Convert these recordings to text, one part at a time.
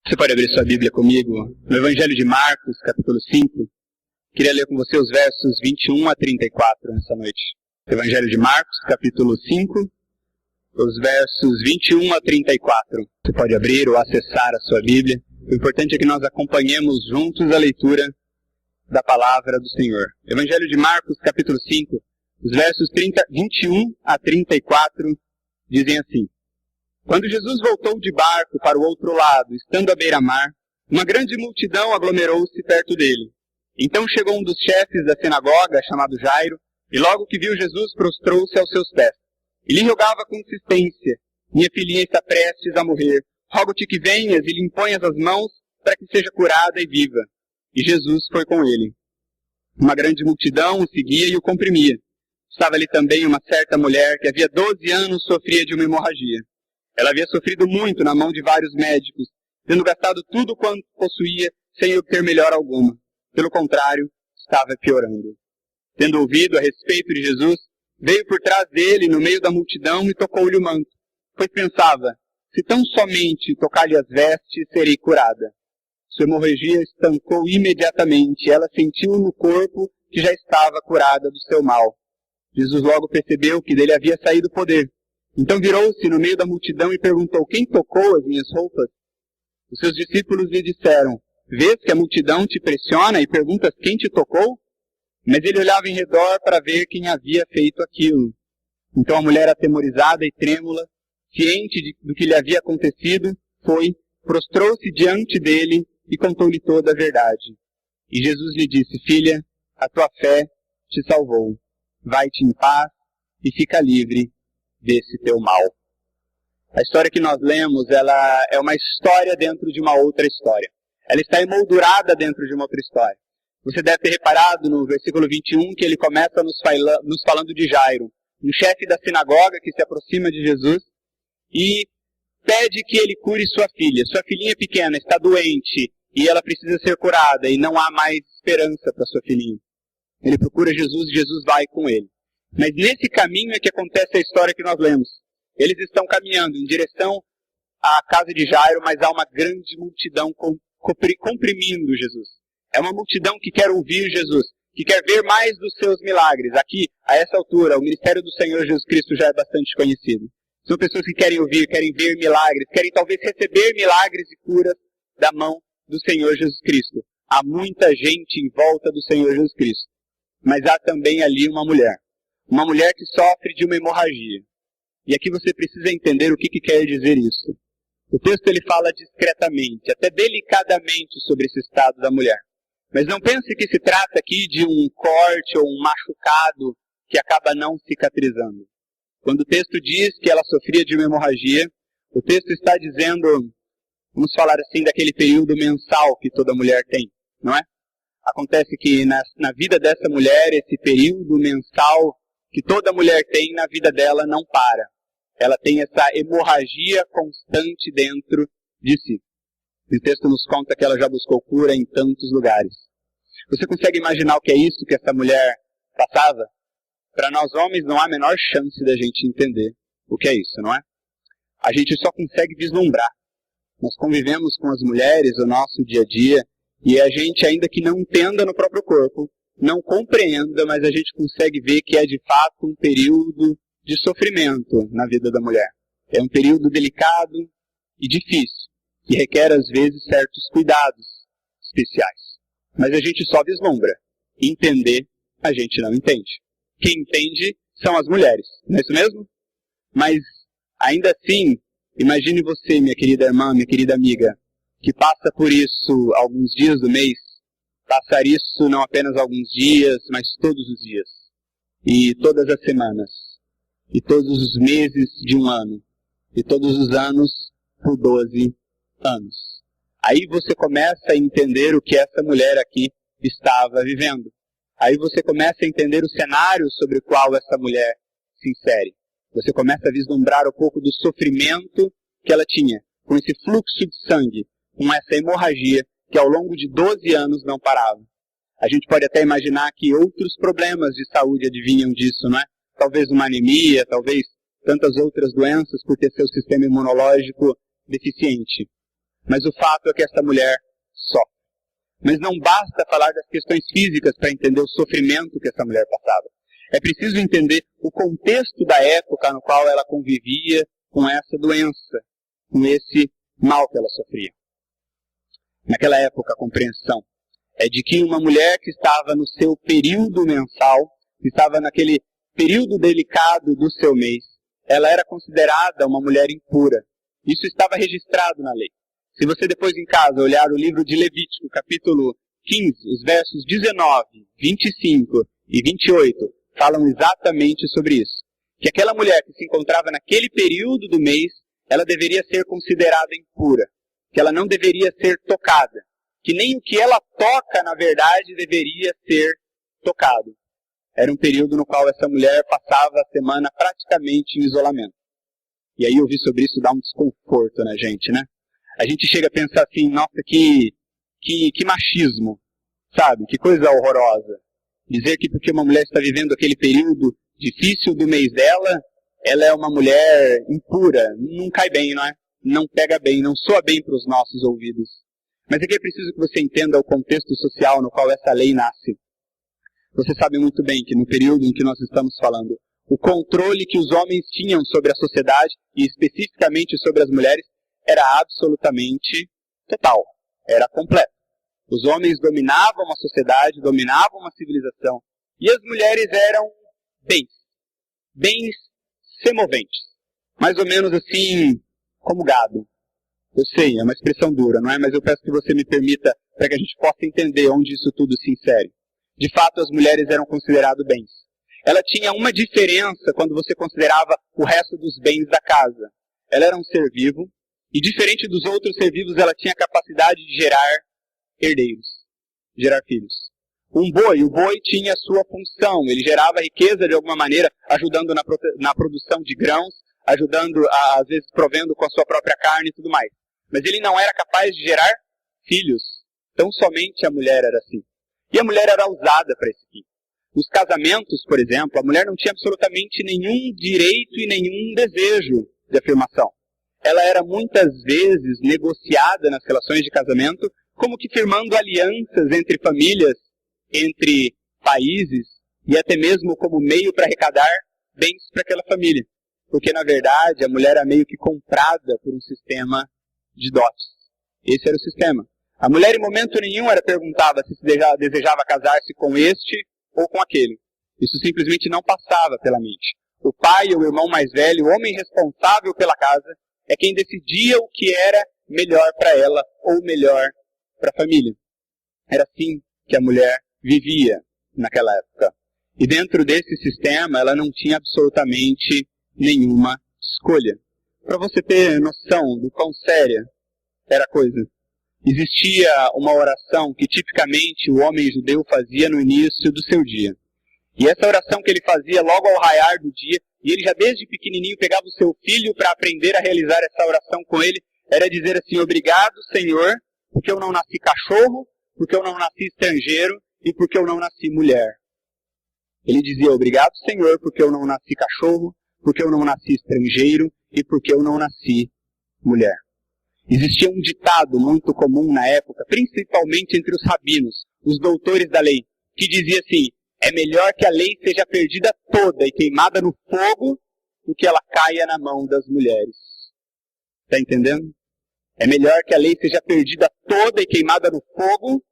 Você pode abrir sua Bíblia comigo no Evangelho de Marcos, capítulo 5. Queria ler com você os versos 21 a 34 nessa noite. Evangelho de Marcos, capítulo 5, os versos 21 a 34. Você pode abrir ou acessar a sua Bíblia. O importante é que nós acompanhemos juntos a leitura da palavra do Senhor. Evangelho de Marcos, capítulo 5, os versos 21 a 34 dizem assim: Quando Jesus voltou de barco para o outro lado, estando à beira-mar, uma grande multidão aglomerou-se perto dele. Então chegou um dos chefes da sinagoga, chamado Jairo, e logo que viu Jesus, prostrou-se aos seus pés. E lhe rogava com insistência: Minha filhinha está prestes a morrer. Rogo-te que venhas e lhe imponhas as mãos para que seja curada e viva. E Jesus foi com ele. Uma grande multidão o seguia e o comprimia. Estava ali também uma certa mulher que havia 12 anos sofria de uma hemorragia. Ela havia sofrido muito na mão de vários médicos, tendo gastado tudo quanto possuía sem obter melhora alguma. Pelo contrário, estava piorando. Tendo ouvido a respeito de Jesus, veio por trás dele, no meio da multidão, e tocou-lhe o manto. Pois pensava: se tão somente tocar-lhe as vestes, serei curada. Sua hemorragia estancou imediatamente, e ela sentiu no corpo que já estava curada do seu mal. Jesus logo percebeu que dele havia saído poder. Então virou-se no meio da multidão e perguntou: Quem tocou as minhas roupas? Os seus discípulos lhe disseram: Vês que a multidão te pressiona e perguntas quem te tocou? Mas ele olhava em redor para ver quem havia feito aquilo. Então a mulher, atemorizada e trêmula, ciente do que lhe havia acontecido, prostrou-se diante dele e contou-lhe toda a verdade. E Jesus lhe disse: Filha, a tua fé te salvou. Vai-te em paz e fica livre desse teu mal. A história que nós lemos, ela é uma história dentro de uma outra história. Ela está emoldurada dentro de uma outra história. Você deve ter reparado no versículo 21 que ele começa nos falando de Jairo, um chefe da sinagoga que se aproxima de Jesus e pede que ele cure sua filha. Sua filhinha pequena está doente e ela precisa ser curada e não há mais esperança para sua filhinha. Ele procura Jesus e Jesus vai com ele. Mas nesse caminho é que acontece a história que nós lemos. Eles estão caminhando em direção à casa de Jairo, mas há uma grande multidão comprimindo Jesus. É uma multidão que quer ouvir Jesus, que quer ver mais dos seus milagres. Aqui, a essa altura, o ministério do Senhor Jesus Cristo já é bastante conhecido. São pessoas que querem ouvir, querem ver milagres, querem talvez receber milagres e curas da mão do Senhor Jesus Cristo. Há muita gente em volta do Senhor Jesus Cristo. Mas há também ali uma mulher que sofre de uma hemorragia. E aqui você precisa entender o que quer dizer isso. O texto ele fala discretamente, até delicadamente sobre esse estado da mulher. Mas não pense que se trata aqui de um corte ou um machucado que acaba não cicatrizando. Quando o texto diz que ela sofria de uma hemorragia, o texto está dizendo, vamos falar assim, daquele período mensal que toda mulher tem, não é? Acontece que na vida dessa mulher, esse período mensal que toda mulher tem na vida dela não para. Ela tem essa hemorragia constante dentro de si. E o texto nos conta que ela já buscou cura em tantos lugares. Você consegue imaginar o que é isso que essa mulher passava? Para nós homens não há a menor chance da gente entender o que é isso, não é? A gente só consegue vislumbrar. Nós convivemos com as mulheres o nosso dia a dia e a gente, ainda que não entenda no próprio corpo, não compreenda, mas a gente consegue ver que é de fato um período de sofrimento na vida da mulher. É um período delicado e difícil, que requer às vezes certos cuidados especiais. Mas a gente só vislumbra. Entender, a gente não entende. Quem entende são as mulheres, não é isso mesmo? Mas ainda assim, imagine você, minha querida irmã, minha querida amiga, que passa por isso alguns dias do mês, passar isso não apenas alguns dias, mas todos os dias, e todas as semanas, e todos os meses de um ano, e todos os anos por 12 anos. Aí você começa a entender o que essa mulher aqui estava vivendo. Aí você começa a entender o cenário sobre o qual essa mulher se insere. Você começa a vislumbrar um pouco do sofrimento que ela tinha, com esse fluxo de sangue, com essa hemorragia que ao longo de 12 anos não parava. A gente pode até imaginar que outros problemas de saúde advinham disso, não é? Talvez uma anemia, talvez tantas outras doenças por ter seu sistema imunológico deficiente. Mas o fato é que essa mulher sofre. Mas não basta falar das questões físicas para entender o sofrimento que essa mulher passava. É preciso entender o contexto da época no qual ela convivia com essa doença, com esse mal que ela sofria. Naquela época, a compreensão é de que uma mulher que estava no seu período mensal, que estava naquele período delicado do seu mês, ela era considerada uma mulher impura. Isso estava registrado na lei. Se você depois em casa olhar o livro de Levítico, capítulo 15, os versos 19, 25 e 28, falam exatamente sobre isso. Que aquela mulher que se encontrava naquele período do mês, ela deveria ser considerada impura. Que ela não deveria ser tocada. Que nem o que ela toca, na verdade, deveria ser tocado. Era um período no qual essa mulher passava a semana praticamente em isolamento. E aí ouvir sobre isso dá um desconforto na gente, né? A gente chega a pensar assim, nossa, que machismo, sabe? Que coisa horrorosa. Dizer que porque uma mulher está vivendo aquele período difícil do mês dela, ela é uma mulher impura. Não cai bem, não é? Não pega bem, não soa bem para os nossos ouvidos. Mas aqui é preciso que você entenda o contexto social no qual essa lei nasce. Você sabe muito bem que no período em que nós estamos falando, o controle que os homens tinham sobre a sociedade, e especificamente sobre as mulheres, era absolutamente total, era completo. Os homens dominavam a sociedade, dominavam a civilização, e as mulheres eram bens semoventes, mais ou menos assim como gado. Eu sei, é uma expressão dura, não é? Mas eu peço que você me permita para que a gente possa entender onde isso tudo se insere. De fato, as mulheres eram consideradas bens. Ela tinha uma diferença quando você considerava o resto dos bens da casa. Ela era um ser vivo, e diferente dos outros ser vivos, ela tinha a capacidade de gerar herdeiros, gerar filhos. O boi tinha a sua função, ele gerava riqueza de alguma maneira, ajudando na produção de grãos, ajudando, às vezes, provendo com a sua própria carne e tudo mais. Mas ele não era capaz de gerar filhos. Então somente a mulher era assim. E a mulher era usada para esse fim. Nos casamentos, por exemplo, a mulher não tinha absolutamente nenhum direito e nenhum desejo de afirmação. Ela era muitas vezes negociada nas relações de casamento, como que firmando alianças entre famílias, entre países, e até mesmo como meio para arrecadar bens para aquela família. Porque, na verdade, a mulher era meio que comprada por um sistema de dotes. Esse era o sistema. A mulher, em momento nenhum, era perguntada se desejava casar-se com este ou com aquele. Isso simplesmente não passava pela mente. O pai ou o irmão mais velho, o homem responsável pela casa, é quem decidia o que era melhor para ela ou melhor para a família. Era assim que a mulher vivia naquela época. E dentro desse sistema, ela não tinha absolutamente nenhuma escolha. Para você ter noção do quão séria era a coisa, existia uma oração que tipicamente o homem judeu fazia no início do seu dia. E essa oração que ele fazia logo ao raiar do dia, e ele já desde pequenininho pegava o seu filho para aprender a realizar essa oração com ele, era dizer assim: obrigado, Senhor, porque eu não nasci cachorro, porque eu não nasci estrangeiro e porque eu não nasci mulher. Ele dizia: obrigado, Senhor, porque eu não nasci cachorro, porque eu não nasci estrangeiro e porque eu não nasci mulher. Existia um ditado muito comum na época, principalmente entre os rabinos, os doutores da lei, que dizia assim: é melhor que a lei seja perdida toda e queimada no fogo do que ela caia na mão das mulheres. Está entendendo? É melhor que a lei seja perdida toda e queimada no fogo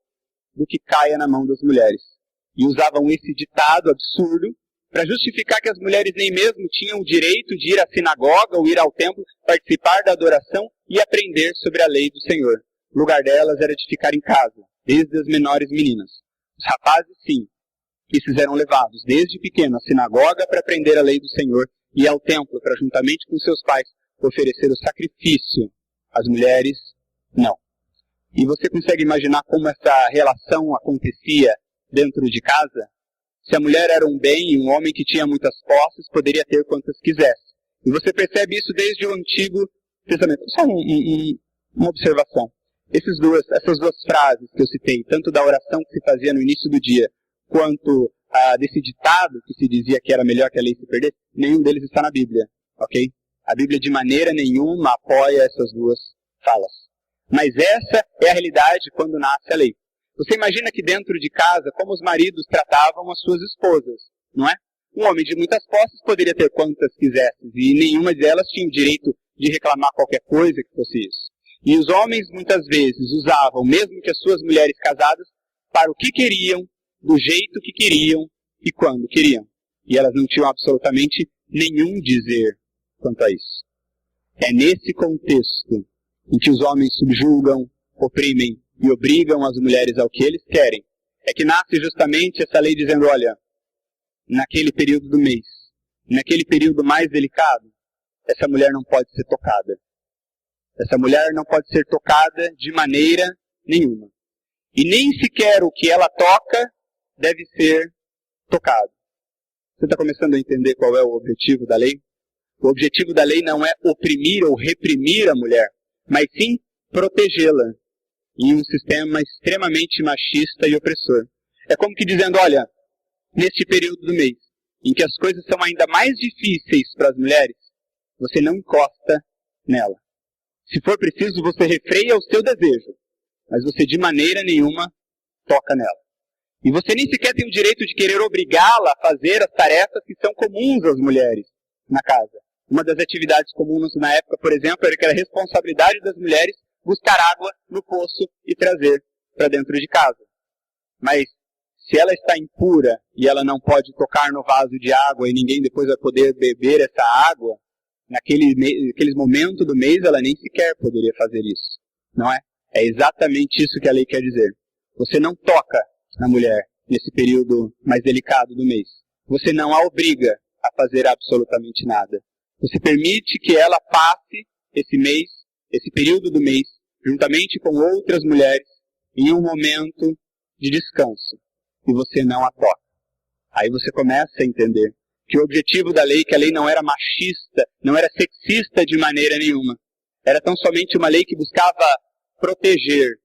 do que caia na mão das mulheres. E usavam esse ditado absurdo para justificar que as mulheres nem mesmo tinham o direito de ir à sinagoga ou ir ao templo, participar da adoração e aprender sobre a lei do Senhor. O lugar delas era de ficar em casa, desde as menores meninas. Os rapazes, sim, esses eram levados desde pequeno à sinagoga para aprender a lei do Senhor e ao templo para, juntamente com seus pais, oferecer o sacrifício. As mulheres, não. E você consegue imaginar como essa relação acontecia dentro de casa? Se a mulher era um bem e um homem que tinha muitas posses, poderia ter quantas quisesse. E você percebe isso desde o Antigo Testamento. Só uma observação. Essas duas frases que eu citei, tanto da oração que se fazia no início do dia, quanto desse ditado que se dizia que era melhor que a lei se perdesse, nenhum deles está na Bíblia, ok? A Bíblia de maneira nenhuma apoia essas duas falas. Mas essa é a realidade quando nasce a lei. Você imagina que dentro de casa, como os maridos tratavam as suas esposas, não é? Um homem de muitas posses poderia ter quantas quisesse, e nenhuma delas tinha o direito de reclamar qualquer coisa que fosse isso. E os homens, muitas vezes, usavam, mesmo que as suas mulheres casadas, para o que queriam, do jeito que queriam e quando queriam. E elas não tinham absolutamente nenhum dizer quanto a isso. É nesse contexto em que os homens subjugam, oprimem e obrigam as mulheres ao que eles querem, é que nasce justamente essa lei dizendo, olha, naquele período do mês, naquele período mais delicado, essa mulher não pode ser tocada. Essa mulher não pode ser tocada de maneira nenhuma. E nem sequer o que ela toca deve ser tocado. Você está começando a entender qual é o objetivo da lei? O objetivo da lei não é oprimir ou reprimir a mulher, mas sim protegê-la em um sistema extremamente machista e opressor. É como que dizendo, olha, neste período do mês, em que as coisas são ainda mais difíceis para as mulheres, você não encosta nela. Se for preciso, você refreia o seu desejo, mas você de maneira nenhuma toca nela. E você nem sequer tem o direito de querer obrigá-la a fazer as tarefas que são comuns às mulheres na casa. Uma das atividades comuns na época, por exemplo, era que era a responsabilidade das mulheres buscar água no poço e trazer para dentro de casa. Mas se ela está impura e ela não pode tocar no vaso de água e ninguém depois vai poder beber essa água, naqueles momentos do mês ela nem sequer poderia fazer isso. Não é? É exatamente isso que a lei quer dizer. Você não toca na mulher nesse período mais delicado do mês. Você não a obriga a fazer absolutamente nada. Você permite que ela passe esse mês, esse período do mês, juntamente com outras mulheres, em um momento de descanso. E você não a toca. Aí você começa a entender que o objetivo da lei, que a lei não era machista, não era sexista de maneira nenhuma. Era tão somente uma lei que buscava proteger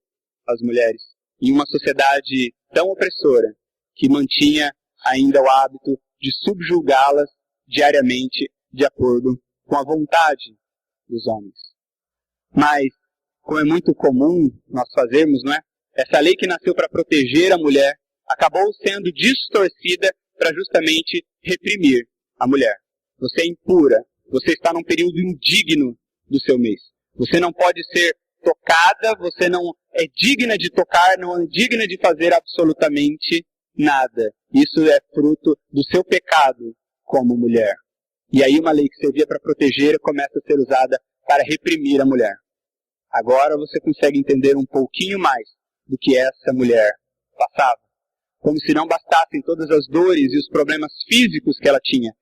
as mulheres em uma sociedade tão opressora, que mantinha ainda o hábito de subjugá-las diariamente de acordo com a vontade dos homens. Mas, como é muito comum nós fazermos, não é? Essa lei que nasceu para proteger a mulher acabou sendo distorcida para justamente reprimir a mulher. Você é impura, você está num período indigno do seu mês. Você não pode ser tocada, você não é digna de tocar, não é digna de fazer absolutamente nada. Isso é fruto do seu pecado como mulher. E aí uma lei que servia para proteger começa a ser usada para reprimir a mulher. Agora você consegue entender um pouquinho mais do que essa mulher passava. Como se não bastassem todas as dores e os problemas físicos que ela tinha.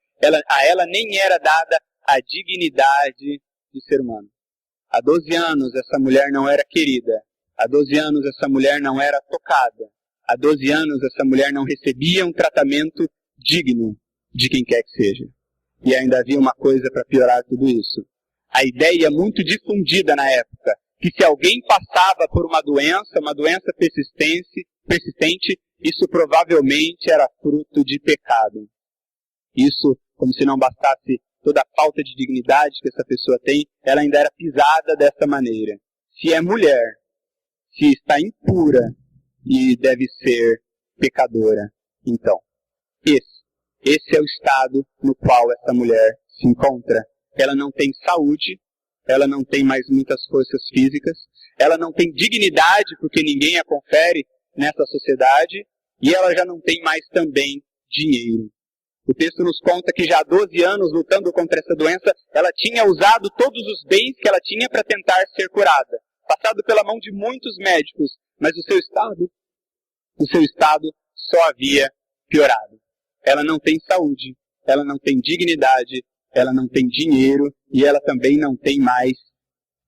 A ela nem era dada a dignidade de ser humano. Há 12 anos essa mulher não era querida. Há 12 anos essa mulher não era tocada. Há 12 anos essa mulher não recebia um tratamento digno de quem quer que seja. E ainda havia uma coisa para piorar tudo isso. A ideia muito difundida na época, que se alguém passava por uma doença persistente, isso provavelmente era fruto de pecado. Isso, como se não bastasse toda a falta de dignidade que essa pessoa tem, ela ainda era pisada dessa maneira. Se é mulher, se está impura e deve ser pecadora, então, esse é o estado no qual essa mulher se encontra. Ela não tem saúde, ela não tem mais muitas forças físicas, ela não tem dignidade porque ninguém a confere nessa sociedade, e ela já não tem mais também dinheiro. O texto nos conta que já há 12 anos, lutando contra essa doença, ela tinha usado todos os bens que ela tinha para tentar ser curada. Passado pela mão de muitos médicos, mas o seu estado só havia piorado. Ela não tem saúde, ela não tem dignidade, ela não tem dinheiro e ela também não tem mais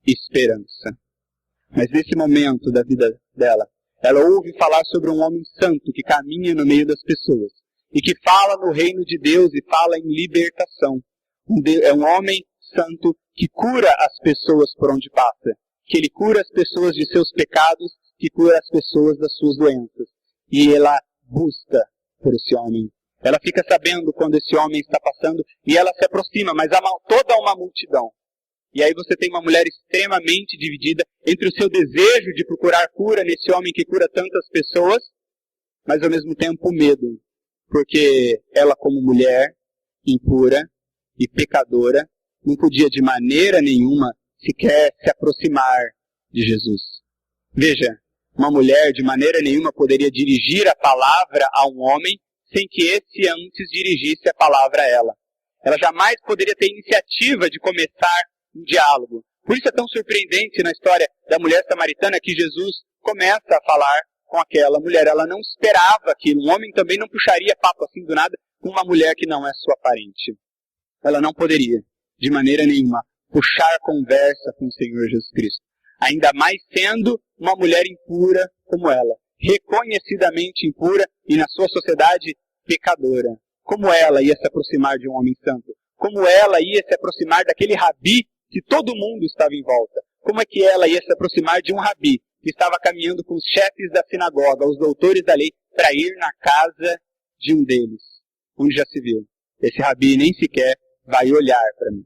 esperança. Mas nesse momento da vida dela, ela ouve falar sobre um homem santo que caminha no meio das pessoas e que fala no reino de Deus e fala em libertação. É um homem santo que cura as pessoas por onde passa, que ele cura as pessoas de seus pecados, que cura as pessoas das suas doenças. E ela busca por esse homem. Ela fica sabendo quando esse homem está passando e ela se aproxima, mas há toda uma multidão. E aí você tem uma mulher extremamente dividida entre o seu desejo de procurar cura nesse homem que cura tantas pessoas, mas ao mesmo tempo o medo. Porque ela, como mulher impura e pecadora, não podia de maneira nenhuma sequer se aproximar de Jesus. Veja, uma mulher de maneira nenhuma poderia dirigir a palavra a um homem sem que esse antes dirigisse a palavra a ela. Ela jamais poderia ter iniciativa de começar um diálogo. Por isso é tão surpreendente na história da mulher samaritana que Jesus começa a falar com aquela mulher. Ela não esperava aquilo. Um homem também não puxaria papo assim do nada com uma mulher que não é sua parente. Ela não poderia, de maneira nenhuma, puxar conversa com o Senhor Jesus Cristo. Ainda mais sendo uma mulher impura como ela, reconhecidamente impura e na sua sociedade pecadora. Como ela ia se aproximar de um homem santo? Como ela ia se aproximar daquele rabi que todo mundo estava em volta? Como é que ela ia se aproximar de um rabi que estava caminhando com os chefes da sinagoga, os doutores da lei, para ir na casa de um deles? Onde já se viu? Esse rabi nem sequer vai olhar para mim.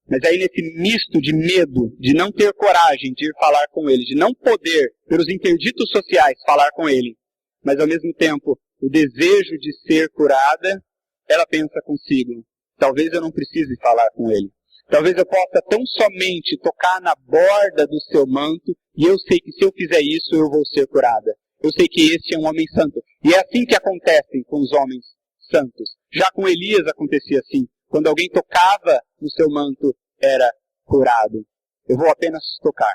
Mas aí nesse misto de medo, de não ter coragem de ir falar com ele, de não poder, pelos interditos sociais, falar com ele, mas ao mesmo tempo o desejo de ser curada, ela pensa consigo, talvez eu não precise falar com ele. Talvez eu possa tão somente tocar na borda do seu manto, e eu sei que se eu fizer isso eu vou ser curada. Eu sei que este é um homem santo. E é assim que acontece com os homens santos. Já com Elias acontecia assim. Quando alguém tocava no seu manto, era curado. Eu vou apenas tocar.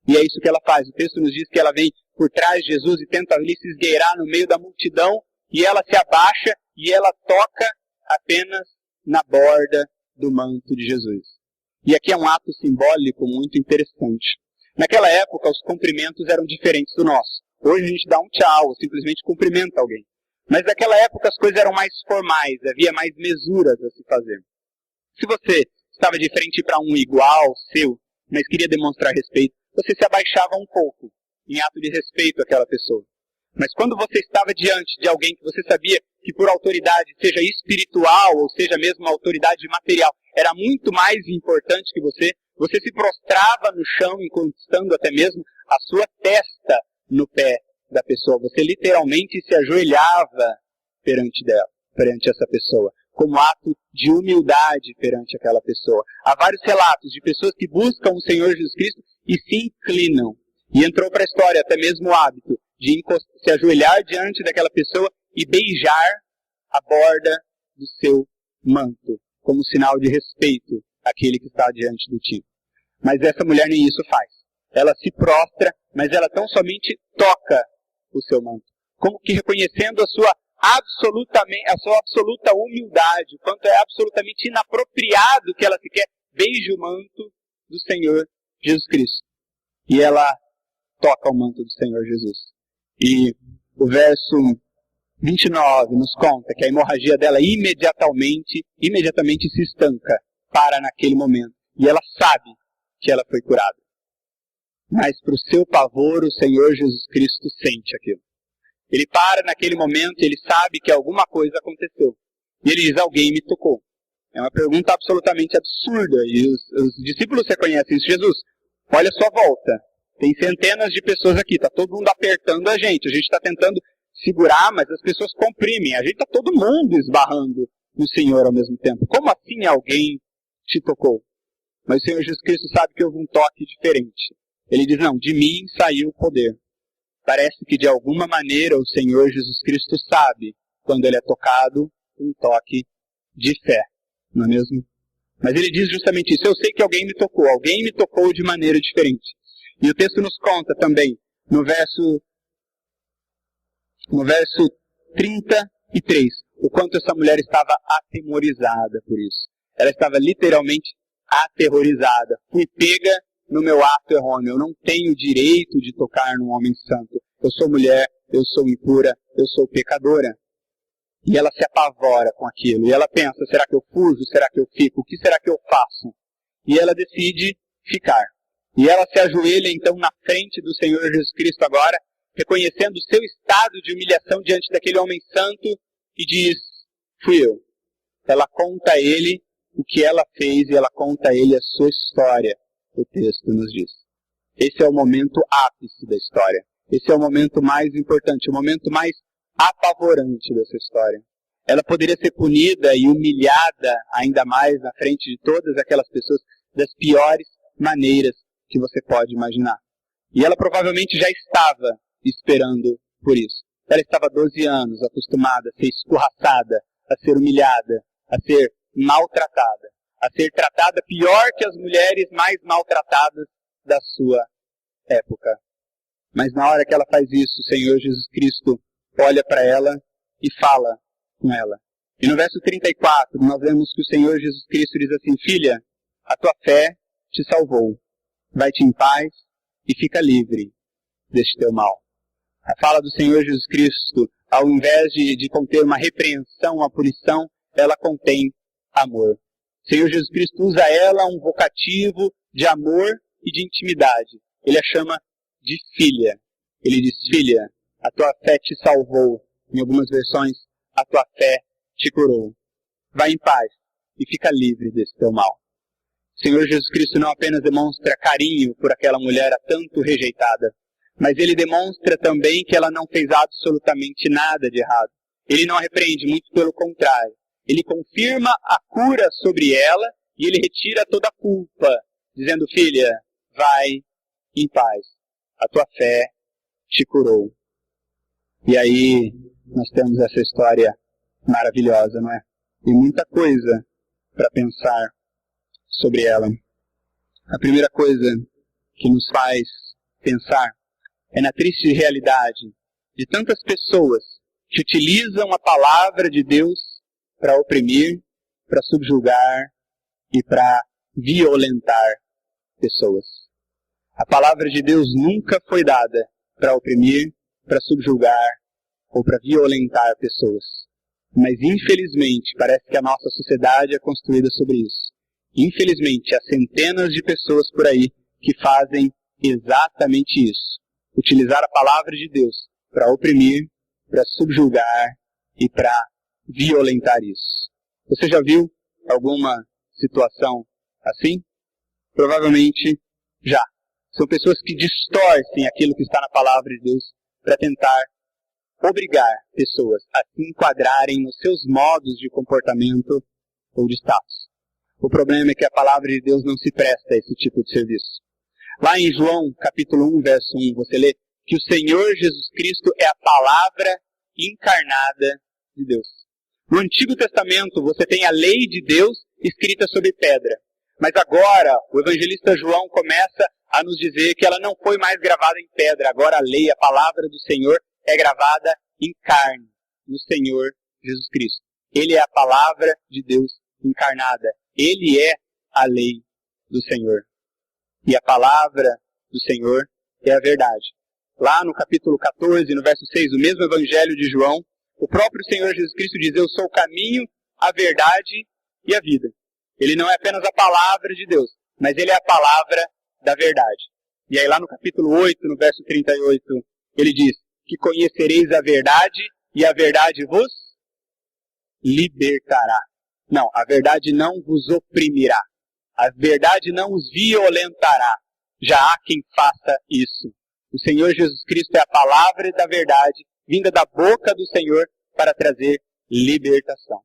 E é isso que ela faz. O texto nos diz que ela vem por trás de Jesus e tenta ali se esgueirar no meio da multidão, e ela se abaixa e ela toca apenas na borda do manto de Jesus. E aqui é um ato simbólico muito interessante. Naquela época, os cumprimentos eram diferentes do nosso. Hoje a gente dá um tchau, ou simplesmente cumprimenta alguém. Mas naquela época as coisas eram mais formais, havia mais mesuras a se fazer. Se você estava de frente para um igual seu, mas queria demonstrar respeito, você se abaixava um pouco, em ato de respeito àquela pessoa. Mas quando você estava diante de alguém que você sabia que por autoridade, seja espiritual ou seja mesmo autoridade material, era muito mais importante que você se prostrava no chão, encostando até mesmo a sua testa no pé da pessoa. Você literalmente se ajoelhava perante essa pessoa, como ato de humildade perante aquela pessoa. Há vários relatos de pessoas que buscam o Senhor Jesus Cristo e se inclinam. E entrou para a história até mesmo o hábito de se ajoelhar diante daquela pessoa e beijar a borda do seu manto, como sinal de respeito àquele que está diante de ti. Mas essa mulher nem isso faz. Ela se prostra, mas ela tão somente toca o seu manto, como que reconhecendo a sua absoluta humildade, o quanto é absolutamente inapropriado que ela sequer beije o manto do Senhor Jesus Cristo. E ela toca o manto do Senhor Jesus. E o verso 29 nos conta que a hemorragia dela imediatamente se estanca, para naquele momento. E ela sabe que ela foi curada. Mas para o seu pavor, o Senhor Jesus Cristo sente aquilo. Ele para naquele momento e ele sabe que alguma coisa aconteceu. E ele diz, alguém me tocou. É uma pergunta absolutamente absurda. E os discípulos reconhecem isso. Jesus, olha a sua volta. Tem centenas de pessoas aqui. Está todo mundo apertando a gente. A gente está tentando segurar, mas as pessoas comprimem. A gente está todo mundo esbarrando no Senhor ao mesmo tempo. Como assim alguém te tocou? Mas o Senhor Jesus Cristo sabe que houve um toque diferente. Ele diz, não, de mim saiu o poder. Parece que de alguma maneira o Senhor Jesus Cristo sabe quando ele é tocado um toque de fé, não é mesmo? Mas ele diz justamente isso, eu sei que alguém me tocou de maneira diferente. E o texto nos conta também, no verso 33, o quanto essa mulher estava atemorizada por isso. Ela estava literalmente aterrorizada. Fui pega no meu ato errôneo. Eu não tenho direito de tocar num homem santo. Eu sou mulher, eu sou impura, eu sou pecadora. E ela se apavora com aquilo. E ela pensa, será que eu fujo? Será que eu fico? O que será que eu faço? E ela decide ficar. E ela se ajoelha então na frente do Senhor Jesus Cristo agora, reconhecendo o seu estado de humilhação diante daquele homem santo, e diz, fui eu. Ela conta a ele o que ela fez e ela conta a ele a sua história, o texto nos diz. Esse é o momento ápice da história. Esse é o momento mais importante, o momento mais apavorante dessa história. Ela poderia ser punida e humilhada ainda mais na frente de todas aquelas pessoas das piores maneiras que você pode imaginar. E ela provavelmente já estava esperando por isso. Ela estava há 12 anos acostumada a ser escorraçada, a ser humilhada, a ser maltratada, a ser tratada pior que as mulheres mais maltratadas da sua época. Mas na hora que ela faz isso, o Senhor Jesus Cristo olha para ela e fala com ela. E no verso 34, nós vemos que o Senhor Jesus Cristo diz assim: filha, a tua fé te salvou. Vai-te em paz e fica livre deste teu mal. A fala do Senhor Jesus Cristo, ao invés de conter uma repreensão, uma punição, ela contém amor. O Senhor Jesus Cristo usa ela um vocativo de amor e de intimidade. Ele a chama de filha. Ele diz: filha, a tua fé te salvou. Em algumas versões, a tua fé te curou. Vai em paz e fica livre desse teu mal. O Senhor Jesus Cristo não apenas demonstra carinho por aquela mulher há tanto rejeitada, mas ele demonstra também que ela não fez absolutamente nada de errado. Ele não a repreende, muito pelo contrário. Ele confirma a cura sobre ela e ele retira toda a culpa, dizendo: filha, vai em paz. A tua fé te curou. E aí nós temos essa história maravilhosa, não é? E muita coisa para pensar sobre ela. A primeira coisa que nos faz pensar é na triste realidade de tantas pessoas que utilizam a palavra de Deus para oprimir, para subjugar e para violentar pessoas. A palavra de Deus nunca foi dada para oprimir, para subjugar ou para violentar pessoas. Mas, infelizmente, parece que a nossa sociedade é construída sobre isso. Infelizmente, há centenas de pessoas por aí que fazem exatamente isso. Utilizar a palavra de Deus para oprimir, para subjugar e para violentar isso. Você já viu alguma situação assim? Provavelmente já. São pessoas que distorcem aquilo que está na palavra de Deus para tentar obrigar pessoas a se enquadrarem nos seus modos de comportamento ou de status. O problema é que a palavra de Deus não se presta a esse tipo de serviço. Lá em João, capítulo 1, verso 1, você lê que o Senhor Jesus Cristo é a palavra encarnada de Deus. No Antigo Testamento, você tem a lei de Deus escrita sobre pedra. Mas agora, o evangelista João começa a nos dizer que ela não foi mais gravada em pedra. Agora a lei, a palavra do Senhor, é gravada em carne, no Senhor Jesus Cristo. Ele é a palavra de Deus encarnada. Ele é a lei do Senhor. E a palavra do Senhor é a verdade. Lá no capítulo 14, no verso 6, o mesmo evangelho de João, o próprio Senhor Jesus Cristo diz: eu sou o caminho, a verdade e a vida. Ele não é apenas a palavra de Deus, mas ele é a palavra da verdade. E aí lá no capítulo 8, no verso 38, ele diz que conhecereis a verdade e a verdade vos libertará. Não, a verdade não vos oprimirá. A verdade não os violentará. Já há quem faça isso. O Senhor Jesus Cristo é a palavra da verdade, vinda da boca do Senhor para trazer libertação.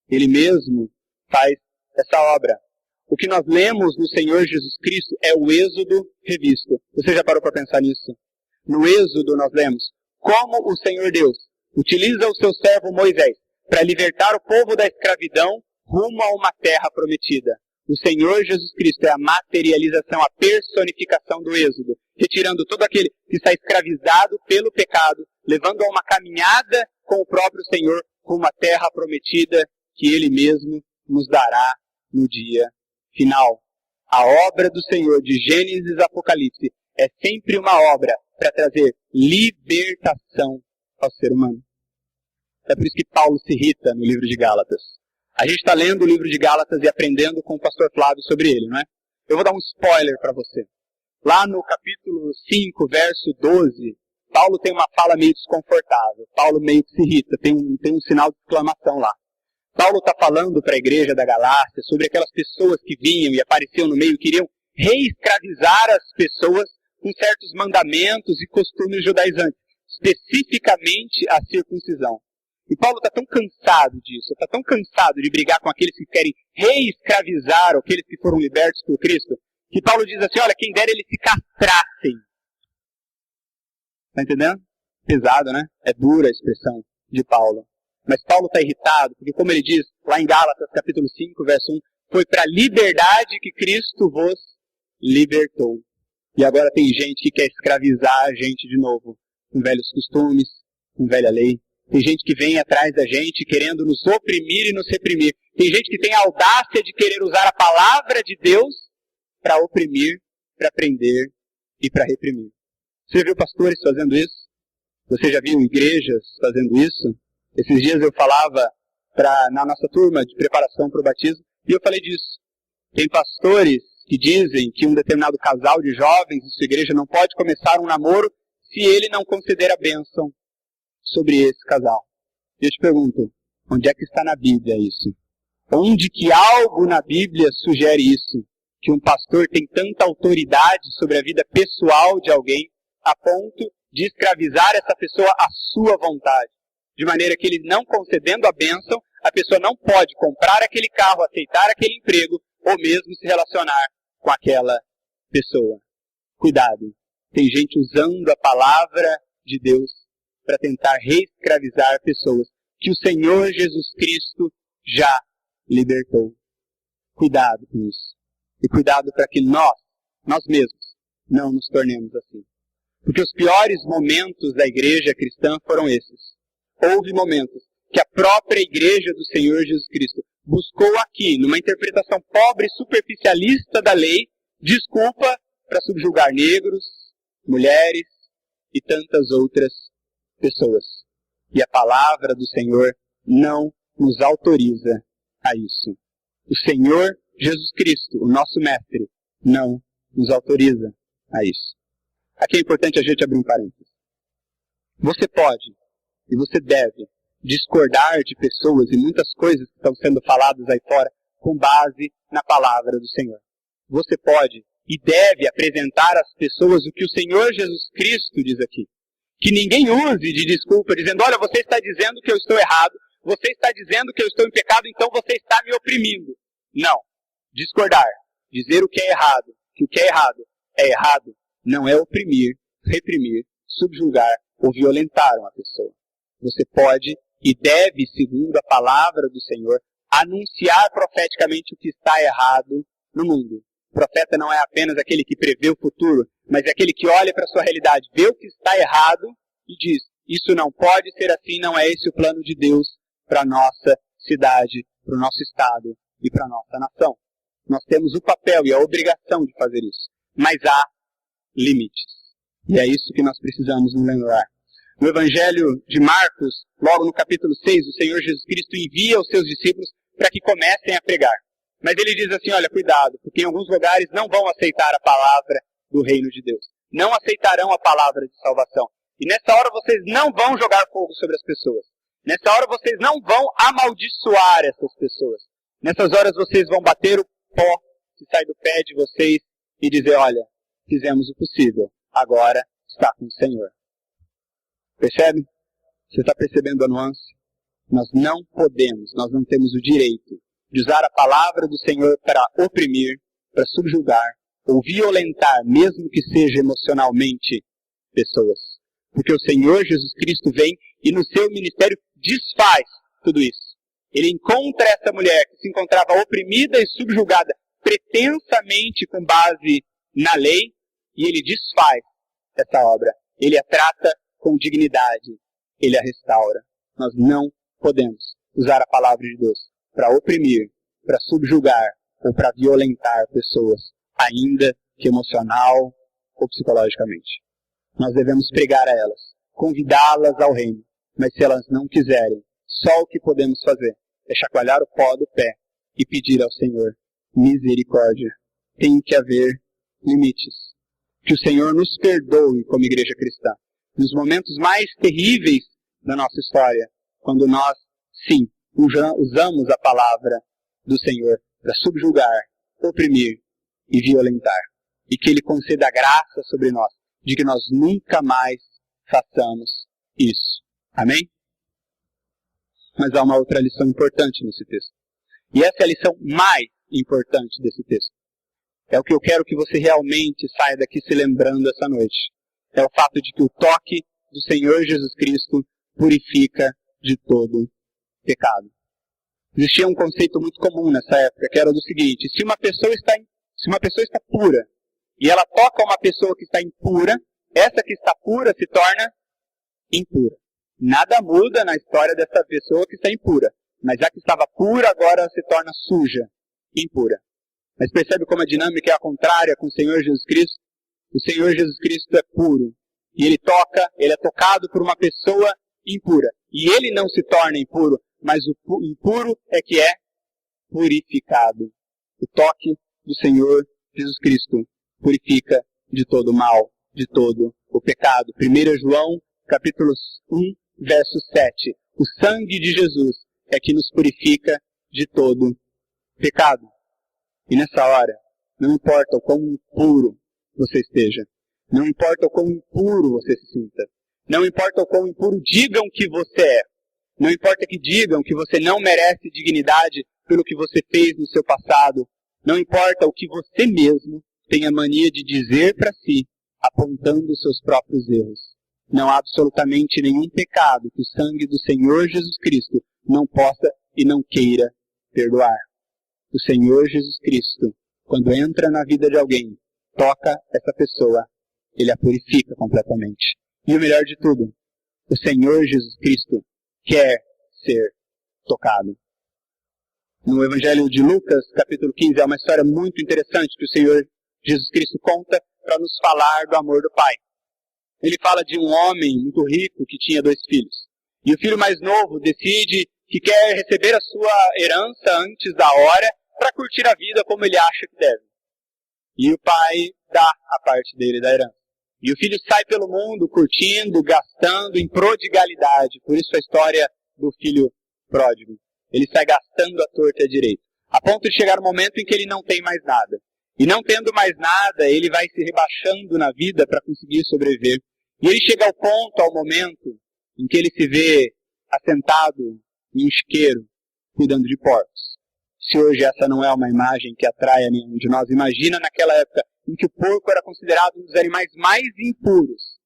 Ele mesmo faz essa obra. O que nós lemos no Senhor Jesus Cristo é o Êxodo revisto. Você já parou para pensar nisso? No Êxodo nós lemos como o Senhor Deus utiliza o seu servo Moisés para libertar o povo da escravidão rumo a uma terra prometida. O Senhor Jesus Cristo é a materialização, a personificação do Êxodo, retirando todo aquele que está escravizado pelo pecado, levando a uma caminhada com o próprio Senhor rumo à terra prometida que Ele mesmo nos dará no dia final. A obra do Senhor, de Gênesis a Apocalipse, é sempre uma obra para trazer libertação ao ser humano. É por isso que Paulo se irrita no livro de Gálatas. A gente está lendo o livro de Gálatas e aprendendo com o pastor Flávio sobre ele, não é? Eu vou dar um spoiler para você. Lá no capítulo 5, verso 12, Paulo tem uma fala meio desconfortável. Paulo meio que se irrita, tem um sinal de exclamação lá. Paulo está falando para a igreja da Galácia sobre aquelas pessoas que vinham e apareciam no meio e queriam reescravizar as pessoas com certos mandamentos e costumes judaizantes, especificamente a circuncisão. E Paulo está tão cansado disso, está tão cansado de brigar com aqueles que querem reescravizar aqueles que foram libertos por Cristo, que Paulo diz assim, olha, quem dera eles se castrassem. Está entendendo? Pesado, né? É dura a expressão de Paulo. Mas Paulo está irritado, porque como ele diz lá em Gálatas, capítulo 5, verso 1, foi para a liberdade que Cristo vos libertou. E agora tem gente que quer escravizar a gente de novo, com velhos costumes, com velha lei. Tem gente que vem atrás da gente querendo nos oprimir e nos reprimir. Tem gente que tem a audácia de querer usar a palavra de Deus para oprimir, para prender e para reprimir. Você já viu pastores fazendo isso? Você já viu igrejas fazendo isso? Esses dias eu falava na nossa turma de preparação para o batismo, e eu falei disso. Tem pastores que dizem que um determinado casal de jovens de sua igreja não pode começar um namoro se ele não conceder a bênção sobre esse casal. E eu te pergunto, onde é que está na Bíblia isso? Onde que algo na Bíblia sugere isso? Que um pastor tem tanta autoridade sobre a vida pessoal de alguém a ponto de escravizar essa pessoa à sua vontade. De maneira que ele não concedendo a bênção, a pessoa não pode comprar aquele carro, aceitar aquele emprego, ou mesmo se relacionar com aquela pessoa. Cuidado, tem gente usando a palavra de Deus para tentar reescravizar pessoas que o Senhor Jesus Cristo já libertou. Cuidado com isso. E cuidado para que nós mesmos, não nos tornemos assim. Porque os piores momentos da igreja cristã foram esses. Houve momentos que a própria igreja do Senhor Jesus Cristo buscou aqui, numa interpretação pobre e superficialista da lei, desculpa para subjugar negros, mulheres e tantas outras pessoas. E a palavra do Senhor não nos autoriza a isso. O Senhor Jesus Cristo, o nosso mestre, não nos autoriza a isso. Aqui é importante a gente abrir um parênteses. Você pode e você deve discordar de pessoas e muitas coisas que estão sendo faladas aí fora com base na palavra do Senhor. Você pode e deve apresentar às pessoas o que o Senhor Jesus Cristo diz aqui. Que ninguém use de desculpa dizendo, olha, você está dizendo que eu estou errado, você está dizendo que eu estou em pecado, então você está me oprimindo. Não. Discordar, dizer o que é errado, que o que é errado, não é oprimir, reprimir, subjugar ou violentar uma pessoa. Você pode e deve, segundo a palavra do Senhor, anunciar profeticamente o que está errado no mundo. O profeta não é apenas aquele que prevê o futuro, mas é aquele que olha para a sua realidade, vê o que está errado e diz, isso não pode ser assim, não é esse o plano de Deus para a nossa cidade, para o nosso estado e para a nossa nação. Nós temos o papel e a obrigação de fazer isso, mas há limites. E é isso que nós precisamos nos lembrar. No Evangelho de Marcos, logo no capítulo 6, o Senhor Jesus Cristo envia os seus discípulos para que comecem a pregar. Mas ele diz assim, olha, cuidado, porque em alguns lugares não vão aceitar a palavra do reino de Deus. Não aceitarão a palavra de salvação. E nessa hora vocês não vão jogar fogo sobre as pessoas. Nessa hora vocês não vão amaldiçoar essas pessoas. Nessas horas vocês vão bater o pó que sai do pé de vocês e dizer, olha, fizemos o possível, agora está com o Senhor. Percebe? Você está percebendo a nuance? Nós não podemos, nós não temos o direito de usar a palavra do Senhor para oprimir, para subjugar ou violentar, mesmo que seja emocionalmente, pessoas. Porque o Senhor Jesus Cristo vem e no seu ministério desfaz tudo isso. Ele encontra essa mulher que se encontrava oprimida e subjugada pretensamente com base na lei e ele desfaz essa obra. Ele a trata com dignidade. Ele a restaura. Nós não podemos usar a palavra de Deus para oprimir, para subjugar ou para violentar pessoas, ainda que emocional ou psicologicamente. Nós devemos pregar a elas, convidá-las ao reino, mas se elas não quiserem, só o que podemos fazer é chacoalhar o pó do pé e pedir ao Senhor misericórdia. Tem que haver limites. Que o Senhor nos perdoe como igreja cristã. Nos momentos mais terríveis da nossa história, quando nós, sim, usamos a palavra do Senhor para subjugar, oprimir e violentar. E que Ele conceda graça sobre nós, de que nós nunca mais façamos isso. Amém? Mas há uma outra lição importante nesse texto. E essa é a lição mais importante desse texto. É o que eu quero que você realmente saia daqui se lembrando essa noite. É o fato de que o toque do Senhor Jesus Cristo purifica de todo pecado. Existia um conceito muito comum nessa época, que era do seguinte: se uma pessoa está pura, e ela toca uma pessoa que está impura, essa que está pura se torna impura. Nada muda na história dessa pessoa que está impura, mas a que estava pura agora se torna suja, impura. Mas percebe como a dinâmica é a contrária com o Senhor Jesus Cristo? O Senhor Jesus Cristo é puro, e Ele é tocado por uma pessoa impura. E Ele não se torna impuro, mas o impuro é que é purificado. O toque do Senhor Jesus Cristo purifica de todo o mal, de todo o pecado. 1 João, capítulo 1, verso 7. O sangue de Jesus é que nos purifica de todo pecado. E nessa hora, não importa o quão impuro você esteja, não importa o quão impuro você se sinta, não importa o quão impuro digam que você é, não importa que digam que você não merece dignidade pelo que você fez no seu passado, não importa o que você mesmo tem a mania de dizer para si, apontando os seus próprios erros. Não há absolutamente nenhum pecado que o sangue do Senhor Jesus Cristo não possa e não queira perdoar. O Senhor Jesus Cristo, quando entra na vida de alguém, toca essa pessoa, Ele a purifica completamente. E o melhor de tudo, o Senhor Jesus Cristo quer ser tocado. No Evangelho de Lucas, capítulo 15, é uma história muito interessante que o Senhor Jesus Cristo conta para nos falar do amor do Pai. Ele fala de um homem muito rico que tinha 2 filhos. E o filho mais novo decide que quer receber a sua herança antes da hora para curtir a vida como ele acha que deve. E o pai dá a parte dele da herança. E o filho sai pelo mundo curtindo, gastando em prodigalidade. Por isso a história do filho pródigo. Ele sai gastando a torta e a direita. A ponto de chegar um momento em que ele não tem mais nada. E não tendo mais nada, ele vai se rebaixando na vida para conseguir sobreviver. E ele chega ao momento, em que ele se vê assentado em um chiqueiro, cuidando de porcos. Se hoje essa não é uma imagem que atrai a nenhum de nós, imagina naquela época em que o porco era considerado um dos animais mais impuros.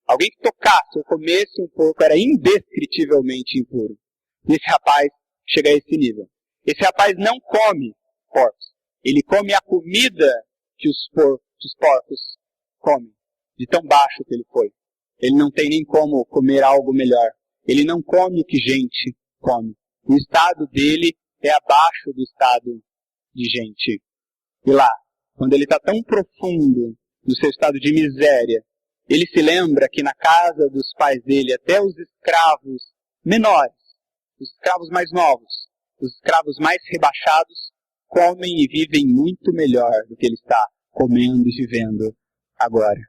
Alguém que tocasse ou comesse um porco era indescritivelmente impuro. E esse rapaz chega a esse nível. Esse rapaz não come porcos. Ele come a comida que os porcos comem, de tão baixo que ele foi. Ele não tem nem como comer algo melhor. Ele não come o que gente come. O estado dele é abaixo do estado de gente. E lá, quando ele está tão profundo no seu estado de miséria, ele se lembra que na casa dos pais dele, até os escravos menores, os escravos mais novos, os escravos mais rebaixados, comem e vivem muito melhor do que ele está comendo e vivendo agora.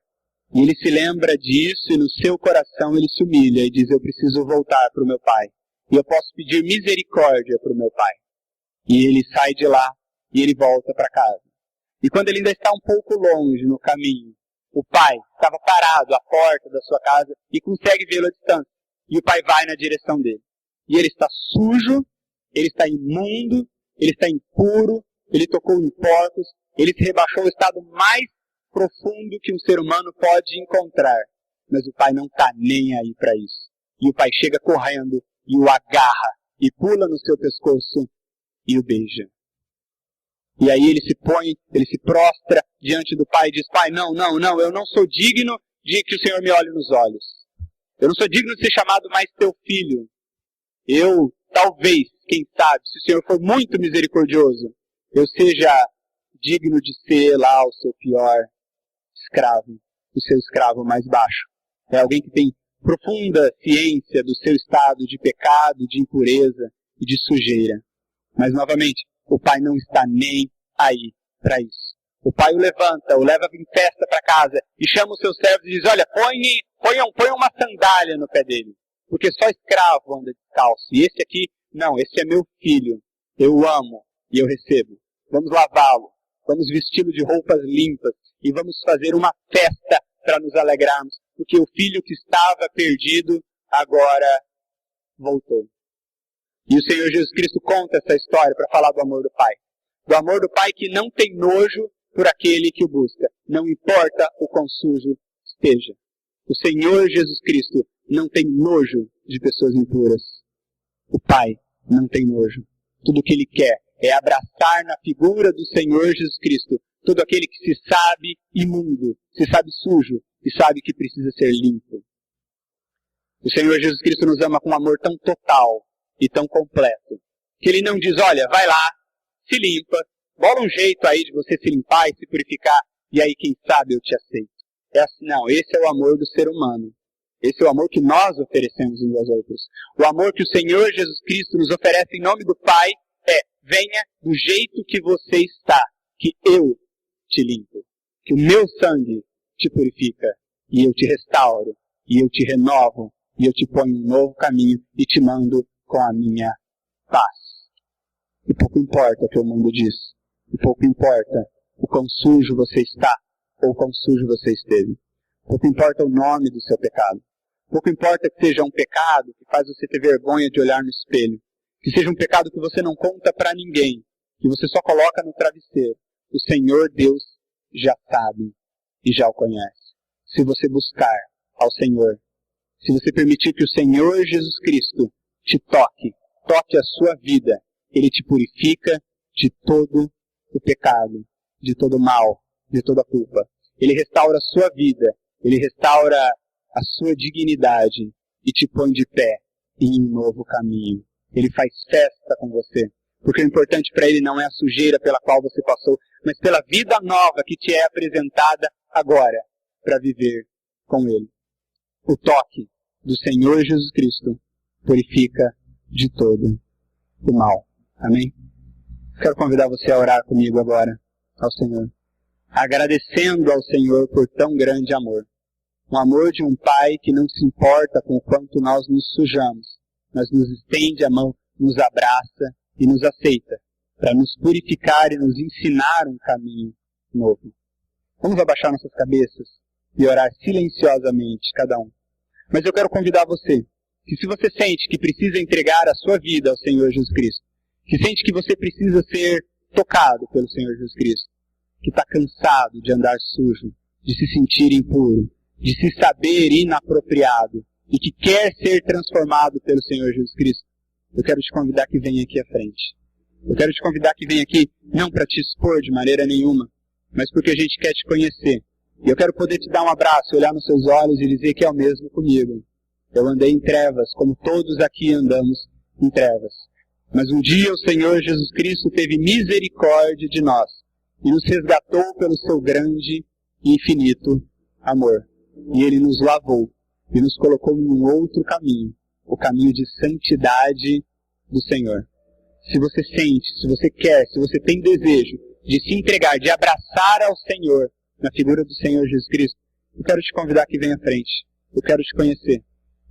E ele se lembra disso e no seu coração ele se humilha e diz: eu preciso voltar para o meu pai. E eu posso pedir misericórdia para o meu pai. E ele sai de lá e ele volta para casa. E quando ele ainda está um pouco longe no caminho, o pai estava parado à porta da sua casa e consegue vê-lo à distância. E o pai vai na direção dele. E ele está sujo, ele está imundo, ele está impuro, ele tocou em porcos, ele se rebaixou ao estado mais profundo que um ser humano pode encontrar. Mas o pai não está nem aí para isso. E o pai chega correndo e o agarra e pula no seu pescoço e o beija. E aí ele se prostra diante do pai e diz: pai, não, eu não sou digno de que o Senhor me olhe nos olhos. Eu não sou digno de ser chamado mais teu filho. Eu, talvez, quem sabe, se o Senhor for muito misericordioso, eu seja digno de ser lá o seu pior escravo, o seu escravo mais baixo. É alguém que tem profunda ciência do seu estado de pecado, de impureza e de sujeira. Mas, novamente, o pai não está nem aí para isso. O pai o levanta, o leva em festa para casa e chama os seus servos e diz: olha, põe uma sandália no pé dele, porque só escravo anda descalço. E esse aqui Não, esse é meu filho, eu o amo e eu recebo. Vamos lavá-lo, vamos vesti-lo de roupas limpas e vamos fazer uma festa para nos alegrarmos, porque o filho que estava perdido agora voltou. E o Senhor Jesus Cristo conta essa história para falar do amor do Pai. Do amor do Pai que não tem nojo por aquele que o busca. Não importa o quão sujo esteja. O Senhor Jesus Cristo não tem nojo de pessoas impuras. O Pai não tem nojo. Tudo o que Ele quer é abraçar na figura do Senhor Jesus Cristo todo aquele que se sabe imundo, se sabe sujo e sabe que precisa ser limpo. O Senhor Jesus Cristo nos ama com um amor tão total e tão completo, que Ele não diz, olha, vai lá, se limpa, bola um jeito aí de você se limpar e se purificar, e aí quem sabe eu te aceito. É assim, não, esse é o amor do ser humano. Esse é o amor que nós oferecemos uns aos outros. O amor que o Senhor Jesus Cristo nos oferece em nome do Pai é, venha do jeito que você está, que eu te limpo, que o meu sangue te purifica, e eu te restauro, e eu te renovo, e eu te ponho um novo caminho, e te mando com a minha paz. E pouco importa o que o mundo diz, e pouco importa o quão sujo você está, ou quão sujo você esteve. Pouco importa o nome do seu pecado. Pouco importa que seja um pecado que faz você ter vergonha de olhar no espelho. Que seja um pecado que você não conta para ninguém, que você só coloca no travesseiro. O Senhor Deus já sabe e já o conhece. Se você buscar ao Senhor, se você permitir que o Senhor Jesus Cristo te toque a sua vida, Ele te purifica de todo o pecado, de todo o mal, de toda a culpa. Ele restaura a sua vida, Ele restaura a sua dignidade e te põe de pé em um novo caminho. Ele faz festa com você, porque o importante para Ele não é a sujeira pela qual você passou, mas pela vida nova que te é apresentada agora para viver com Ele. O toque do Senhor Jesus Cristo purifica de todo o mal. Amém? Quero convidar você a orar comigo agora ao Senhor, agradecendo ao Senhor por tão grande amor. Um amor de um Pai que não se importa com o quanto nós nos sujamos, mas nos estende a mão, nos abraça e nos aceita, para nos purificar e nos ensinar um caminho novo. Vamos abaixar nossas cabeças e orar silenciosamente, cada um. Mas eu quero convidar você, que se você sente que precisa entregar a sua vida ao Senhor Jesus Cristo, que sente que você precisa ser tocado pelo Senhor Jesus Cristo, que está cansado de andar sujo, de se sentir impuro, de se saber inapropriado, e que quer ser transformado pelo Senhor Jesus Cristo, eu quero te convidar que venha aqui à frente. Eu quero te convidar que venha aqui, não para te expor de maneira nenhuma, mas porque a gente quer te conhecer. E eu quero poder te dar um abraço, olhar nos seus olhos e dizer que é o mesmo comigo. Eu andei em trevas, como todos aqui andamos em trevas. Mas um dia o Senhor Jesus Cristo teve misericórdia de nós e nos resgatou pelo seu grande e infinito amor. E Ele nos lavou e nos colocou em um outro caminho, o caminho de santidade do Senhor. Se você sente, se você quer, se você tem desejo de se entregar, de abraçar ao Senhor, na figura do Senhor Jesus Cristo, eu quero te convidar que venha à frente. Eu quero te conhecer.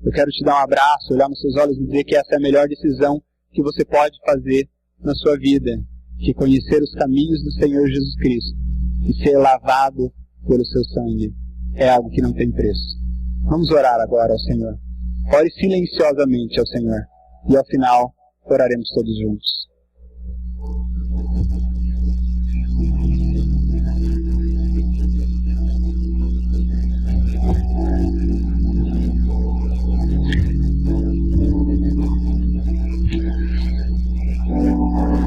Eu quero te dar um abraço, olhar nos seus olhos e dizer que essa é a melhor decisão que você pode fazer na sua vida, que conhecer os caminhos do Senhor Jesus Cristo e ser lavado pelo seu sangue é algo que não tem preço. Vamos orar agora ao Senhor. Ore silenciosamente ao Senhor e ao final oraremos todos juntos.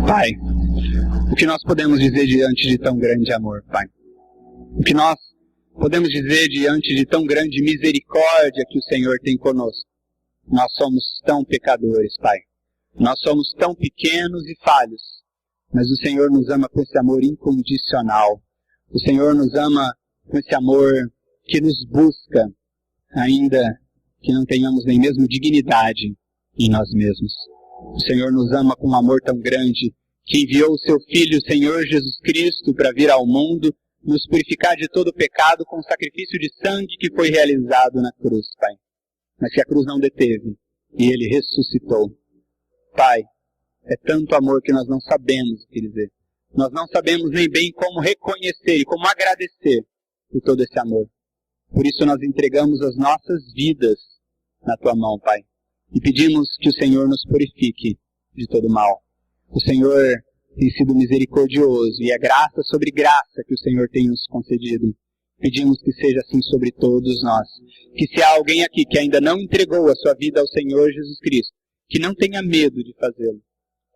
Pai, o que nós podemos dizer diante de tão grande amor, Pai? O que nós podemos dizer diante de tão grande misericórdia que o Senhor tem conosco? Nós somos tão pecadores, Pai. Nós somos tão pequenos e falhos, mas o Senhor nos ama com esse amor incondicional. O Senhor nos ama com esse amor que nos busca, ainda que não tenhamos nem mesmo dignidade em nós mesmos. O Senhor nos ama com um amor tão grande que enviou o seu Filho, o Senhor Jesus Cristo, para vir ao mundo, nos purificar de todo o pecado com o sacrifício de sangue que foi realizado na cruz, Pai. Mas que a cruz não deteve, e Ele ressuscitou. Pai, é tanto amor que nós não sabemos o que dizer. Nós não sabemos nem bem como reconhecer e como agradecer por todo esse amor. Por isso nós entregamos as nossas vidas na Tua mão, Pai. E pedimos que o Senhor nos purifique de todo mal. O Senhor tem sido misericordioso e é graça sobre graça que o Senhor tem nos concedido. Pedimos que seja assim sobre todos nós. Que se há alguém aqui que ainda não entregou a sua vida ao Senhor Jesus Cristo, que não tenha medo de fazê-lo.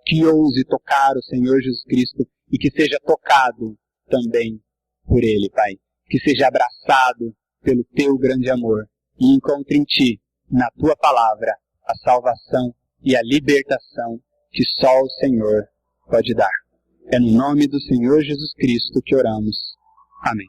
Que ouse tocar o Senhor Jesus Cristo e que seja tocado também por Ele, Pai. Que seja abraçado pelo Teu grande amor e encontre em Ti, na Tua palavra, a salvação e a libertação que só o Senhor pode dar. É no nome do Senhor Jesus Cristo que oramos. Amém.